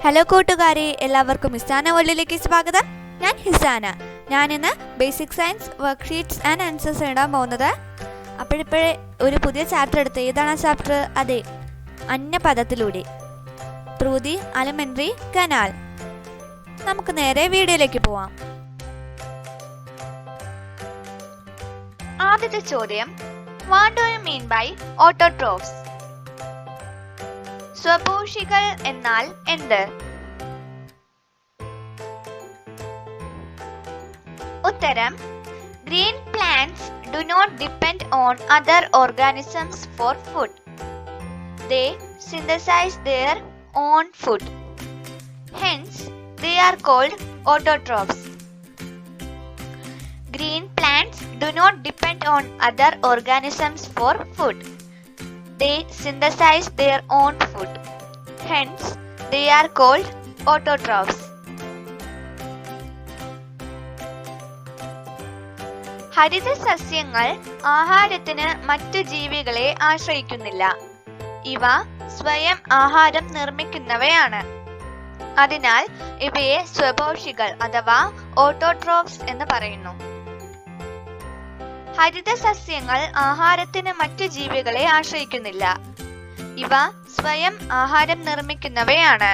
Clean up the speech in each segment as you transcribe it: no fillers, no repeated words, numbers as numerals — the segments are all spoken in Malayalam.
ഹലോ കൂട്ടുകാരെ, എല്ലാവർക്കും ഹിസാന വേൾഡിലേക്ക് സ്വാഗതം. ഞാൻ ഹിസാന. ഞാനിന്ന് basic science worksheets and answers എഴുതാൻ പോകുന്നത്. അപ്പോഴിപ്പോഴേ ഒരു പുതിയ ചാപ്റ്റർ എടുത്ത്. ഏതാണ് ആ ചാപ്റ്റർ? അതെ, അന്യപദത്തിലൂടെ, ത്രൂ ദി അലിമെന്ററി കനാൽ. നമുക്ക് നേരെ വീഡിയോയിലേക്ക് പോവാം. ആദ്യത്തെ ചോദ്യം, what do you mean by autotrophs? സ്വപോഷികൾ എന്നാൽ എന്ത്? ഉത്തരം, green plants do not depend on other organisms for food. They synthesize their own food. Hence, they are called autotrophs. Green plants do not depend on other organisms for food. They synthesize their own food. Hence, they are called autotrophs. ഹരിത സസ്യങ്ങൾ ആഹാരത്തിന് മറ്റു ജീവികളെ ആശ്രയിക്കുന്നില്ല. ഇവ സ്വയം ആഹാരം നിർമ്മിക്കുന്നവയാണ്. അതിനാൽ ഇവയെ സ്വപോഷികൾ അഥവാ ഓട്ടോട്രോഫ്സ് എന്ന് പറയുന്നു. ഹരിത സസ്യങ്ങൾ ആഹാരത്തിന് മറ്റു ജീവികളെ ആശ്രയിക്കുന്നില്ല. ഇവ സ്വയം ആഹാരം നിർമ്മിക്കുന്നവയാണ്.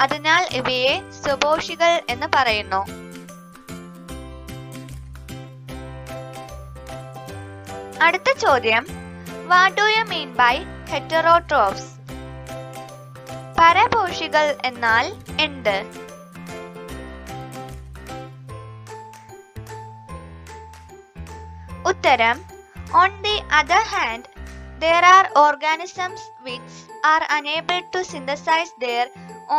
അതിനാൽ ഇവയെ സ്വപോഷികൾ എന്ന് പറയുന്നു. അടുത്ത ചോദ്യം, what do you mean by heterotrophs? പരപോഷികൾ എന്നാൽ എന്ത്? ഉത്തരം, on the other hand, there are organisms which are unable to synthesize their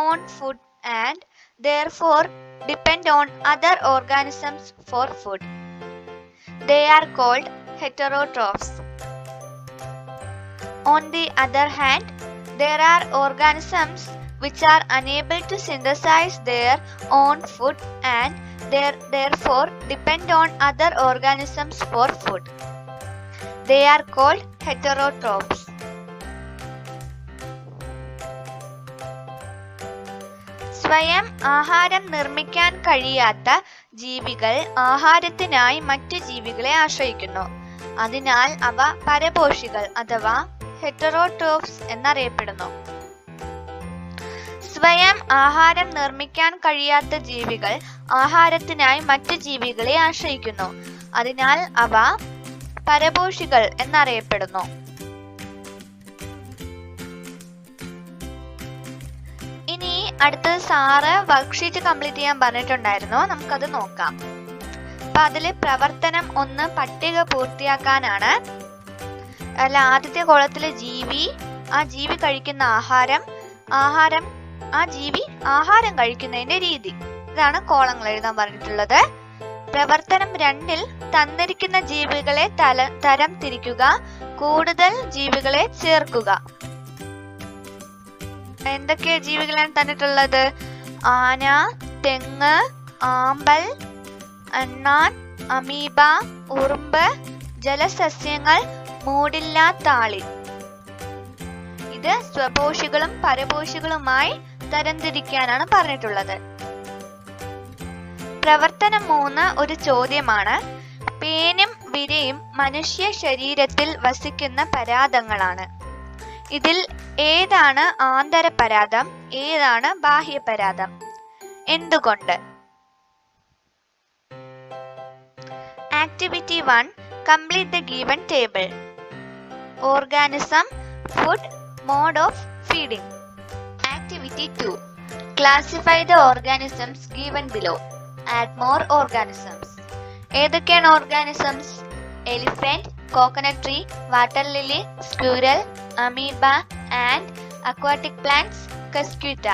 own food and therefore depend on other organisms for food. They are called heterotrophs. On the other hand, there are organisms which are unable to synthesize their own food and therefore depend on other organisms for food. They are called heterotrophs. സ്വയം ആഹാരം നിർമ്മിക്കാൻ കഴിയാത്ത ജീവികൾ ആഹാരത്തിനായി മറ്റു ജീവികളെ ആശ്രയിക്കുന്നു. അതിനാൽ അവ പരപോഷികൾ അഥവാ ഹെറ്ററോട്രോഫ്സ് എന്നറിയപ്പെടുന്നു. സ്വയം ആഹാരം നിർമ്മിക്കാൻ കഴിയാത്ത ജീവികൾ ആഹാരത്തിനായി മറ്റു ജീവികളെ ആശ്രയിക്കുന്നു. അതിനാൽ അവ പരപോഷികൾ എന്നറിയപ്പെടുന്നു. ഇനി അടുത്തത് സാറ് വർക്ക്ഷീറ്റ് കംപ്ലീറ്റ് ചെയ്യാൻ പറഞ്ഞിട്ടുണ്ടായിരുന്നു. നമുക്കത് നോക്കാം. അപ്പൊ അതില് പ്രവർത്തനം 1 പട്ടിക പൂർത്തിയാക്കാനാണ്. അല്ല, ആദ്യത്തെ കോളത്തില് ജീവി, ആ ജീവി കഴിക്കുന്ന ആഹാരം, ആ ജീവി ആഹാരം കഴിക്കുന്നതിന്റെ രീതി, ഇതാണ് കോളങ്ങൾ എഴുതാൻ പറഞ്ഞിട്ടുള്ളത്. പ്രവർത്തനം 2 തന്നിരിക്കുന്ന ജീവികളെ തരം തിരിക്കുക, കൂടുതൽ ജീവികളെ ചേർക്കുക. എന്തൊക്കെ ജീവികളാണ് തന്നിട്ടുള്ളത്? ആന, തെങ്ങ്, ആമ്പൽ, അണ്ണാൻ, അമീബ, ഉറുമ്പ്, ജലസസ്യങ്ങൾ, മൂടില്ലാ താളി. ഇത് സ്വപോഷികളും പരപോഷികളുമായി തരംതിരിക്കാനാണ് പറഞ്ഞിട്ടുള്ളത്. പ്രവർത്തനം 3 ഒരു ചോദ്യമാണ്. പേനും വിരയും മനുഷ്യ ശരീരത്തിൽ വസിക്കുന്ന പരാദങ്ങളാണ്. ഇതിൽ ഏതാണ് ആന്തരപരാദം, ഏതാണ് ബാഹ്യപരാദം? എന്തുകൊണ്ട്? Activity 1, complete the given table. Organism, food, mode of feeding. Activity 2, classify the organisms given below. Add more organisms. ഏതൊക്കെയാണ് organisms? Elephant, coconut tree, water lily, squirrel, amoeba and aquatic plants, cuscuta.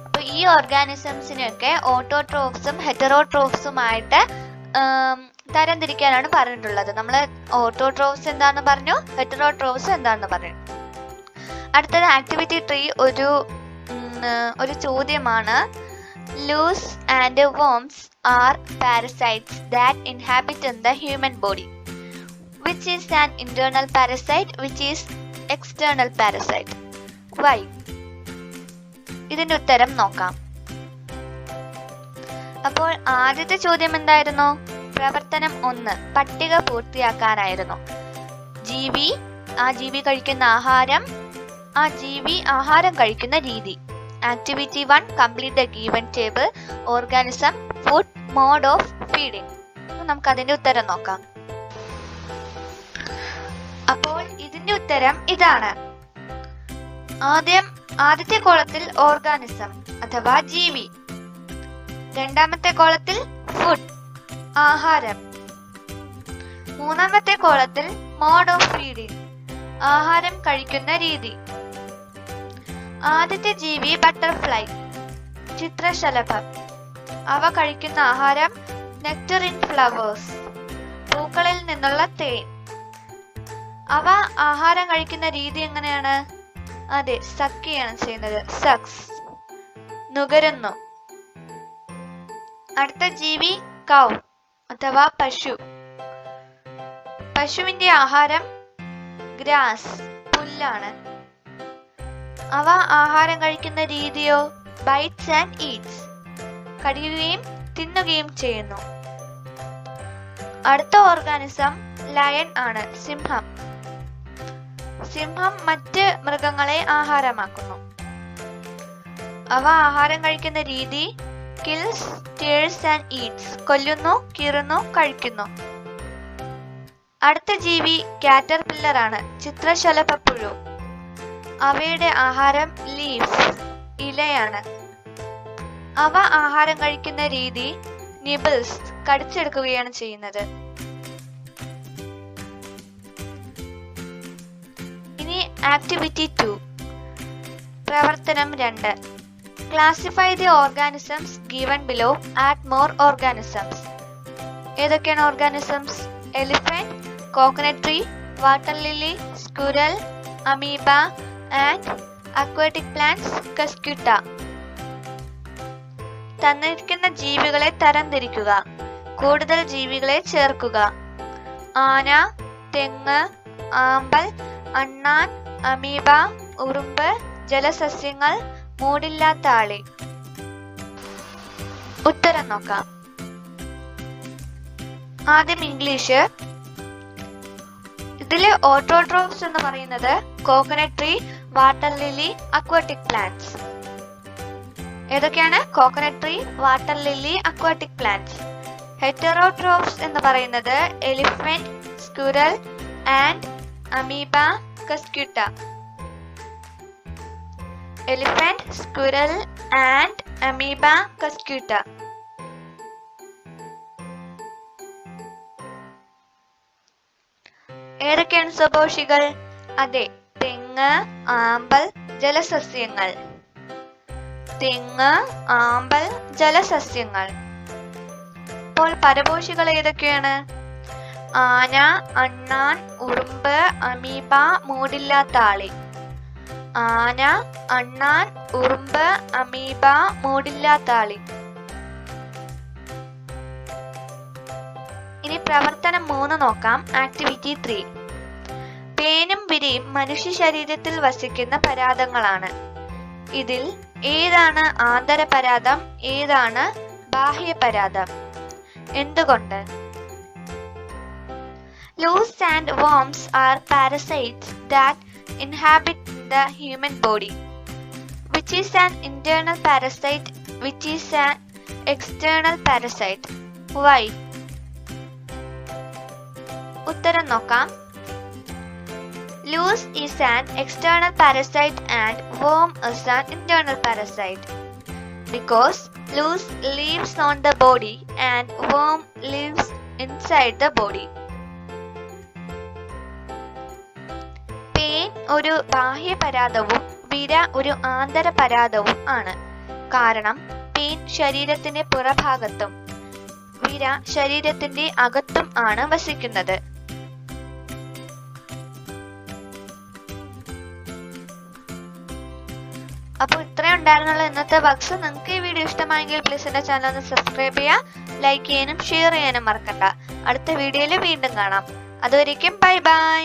അപ്പൊ ഈ ഓർഗാനിസംസിനെയൊക്കെ ഓട്ടോട്രോഫ്സും ഹെറ്ററോട്രോഫ്സുമായിട്ട് തരംതിരിക്കാനാണ് പറഞ്ഞിട്ടുള്ളത്. നമ്മൾ ഓട്ടോട്രോഫ്സ് എന്താണെന്ന് പറഞ്ഞു, ഹെറ്ററോട്രോഫ്സ് എന്താണെന്ന് പറഞ്ഞു. അടുത്തത് ആക്ടിവിറ്റി 3 ഒരു ചോദ്യമാണ്. Lice and worms are parasites that inhabit in the human body. Which is an internal parasite? Which is external parasite? Why? ഇതിന്റെ ഉത്തരം നോക്കാം. അപ്പോൾ ആദ്യത്തെ ചോദ്യം എന്തായിരുന്നു? പ്രവർത്തനം 1 പട്ടിക പൂർത്തിയാക്കാനായിരുന്നു. ആ ജീവി കഴിക്കുന്ന ആഹാരം, ആ ജീവി ആഹാരം കഴിക്കുന്ന രീതി. Activity 1 complete the given table, organism, food, mode of feeding. നമുക്ക് അതിന്റെ ഉത്തരം നോക്കാം. അപ്പോൾ ഇതിന്റെ ഉത്തരം ഇതാണ്. ആദ്യത്തെ കോളത്തിൽ ഓർഗാനിസം അഥവാ ജീവി, രണ്ടാമത്തെ കോളത്തിൽ ഫുഡ് ആഹാരം, മൂന്നാമത്തെ കോളത്തിൽ മോഡ് ഓഫ് ഫീഡിംഗ് ആഹാരം കഴിക്കുന്ന രീതി. ആദ്യത്തെ ജീവി ബട്ടർഫ്ലൈ ചിത്രശലഭം, അവ കഴിക്കുന്ന ആഹാരം നെക്ടർ ഇൻ ഫ്ലവേഴ്സ് പൂക്കളിൽ നിന്നുള്ള തേൻ. അവ ആഹാരം കഴിക്കുന്ന രീതി എങ്ങനെയാണ്? അതെ, സക്കിയാണ് ചെയ്യുന്നത്, സക്സ് നുകരുന്നു. അടുത്ത ജീവി കൗ അഥവാ പശു, പശുവിന്റെ ആഹാരം ഗ്രാസ് പുല്ലാണ്. അവ ആഹാരം കഴിക്കുന്ന രീതിയോ ബൈറ്റ്സ് ആൻഡ് ഈറ്റ്സ് കടിക്കുകയും തിന്നുകയും ചെയ്യുന്നു. അടുത്ത ഓർഗാനിസം ലയൺ ആണ്, സിംഹം. സിംഹം മറ്റ് മൃഗങ്ങളെ ആഹാരമാക്കുന്നു. അവ ആഹാരം കഴിക്കുന്ന രീതി kills, tears and eats കൊല്ലുന്നു, കീറുന്നു, കഴിക്കുന്നു. അടുത്ത ജീവി കാറ്റർപില്ലർ ആണ്, ചിത്രശലഭപ്പുഴു. അവയുടെ ആഹാരം ലീഫ് ഇലയാണ്. അവ ആഹാരം കഴിക്കുന്ന രീതി നിബിൾസ് കടിച്ചെടുക്കുകയാണ് ചെയ്യുന്നത്. ഇനി ആക്ടിവിറ്റി 2 പ്രവർത്തനം 2 classify the organisms given below, add more organisms. ഏതൊക്കെയാണ് organisms? Elephant, coconut tree, water lily, squirrel, amoeba and aquatic plants, cuscuta. തന്നിരിക്കുന്ന ജീവികളെ തരംതിരിക്കുക, കൂടുതൽ ജീവികളെ ചേർക്കുക. ആന, തെങ്ങ്, ആമ്പൽ, അണ്ണാൻ, അമീബ, ഉറുമ്പ്, ജലസസ്യങ്ങൾ, മൂടില്ലാത്ത ആളി. ഉത്തരം നോക്കാം. ആദ്യം ഇംഗ്ലീഷ്. ഇതില് ഓട്ടോട്രോഫ്സ് എന്ന് പറയുന്നത് coconut tree, water lily, aquatic plants. ഏതൊക്കെയാണ്? Coconut tree, water lily, aquatic plants. Heterotrophs എന്ന് പറയുന്നത് elephant, squirrel and amoeba, cuscuta. Elephant, squirrel and amoeba, cuscuta. ഏതൊക്കെയാണ് സ്വപോഷികൾ? അതെ, തെങ്ങ്, ആമ്പൽ, ജലസസ്യങ്ങൾ. തെങ്ങ്, ആമ്പൽ, ജലസസ്യങ്ങൾ. അപ്പോൾ പരപോഷികൾ ഏതൊക്കെയാണ്? ആന, അണ്ണാൻ, ഉറുമ്പ്, അമീബ, മൂടില്ലാത്ത ആളി. ആന, അണ്ണാൻ, ഉറുമ്പ്, അമീബ, മൂടില്ലാത്ത ആളി. ഇനി പ്രവർത്തനം 3 നോക്കാം. ആക്ടിവിറ്റി 3 പേനും വിരയും മനുഷ്യ ശരീരത്തിൽ വസിക്കുന്ന പരാദങ്ങളാണ്. ഇതിൽ ഏതാണ് ആന്തരപരാദം, ഏതാണ് ബാഹ്യപരാദം? എന്തുകൊണ്ട്? Loose sandworms are parasites that inhabit the human body. Which is an internal parasite? Which is an external parasite? Why? ഉത്തരം നോക്കാം. Loose is an external parasite and worm is an internal parasite. Because loose lives on the body and worm lives inside the body. പേൻ ഒരു ബാഹ്യപരാദവും വിര ഒരു ആന്തരപരാദവും ആണ്. കാരണം പേൻ ശരീരത്തിന്റെ പുറഭാഗത്തും വിര ശരീരത്തിന്റെ അകത്തും ആണ് വസിക്കുന്നത്. അപ്പോൾ ഇത്രയും ഉണ്ടായിരുന്നുള്ള ഇന്നത്തെ ബക്സ്. നിങ്ങൾക്ക് ഈ വീഡിയോ ഇഷ്ടമായെങ്കിൽ പ്ലീസ് എന്റെ ചാനൽ ഒന്ന് സബ്സ്ക്രൈബ് ചെയ്യുക, ലൈക്ക് ചെയ്യാനും ഷെയർ ചെയ്യാനും മറക്കണ്ട. അടുത്ത വീഡിയോയിൽ വീണ്ടും കാണാം. അതുവരേക്കും ബൈ ബൈ.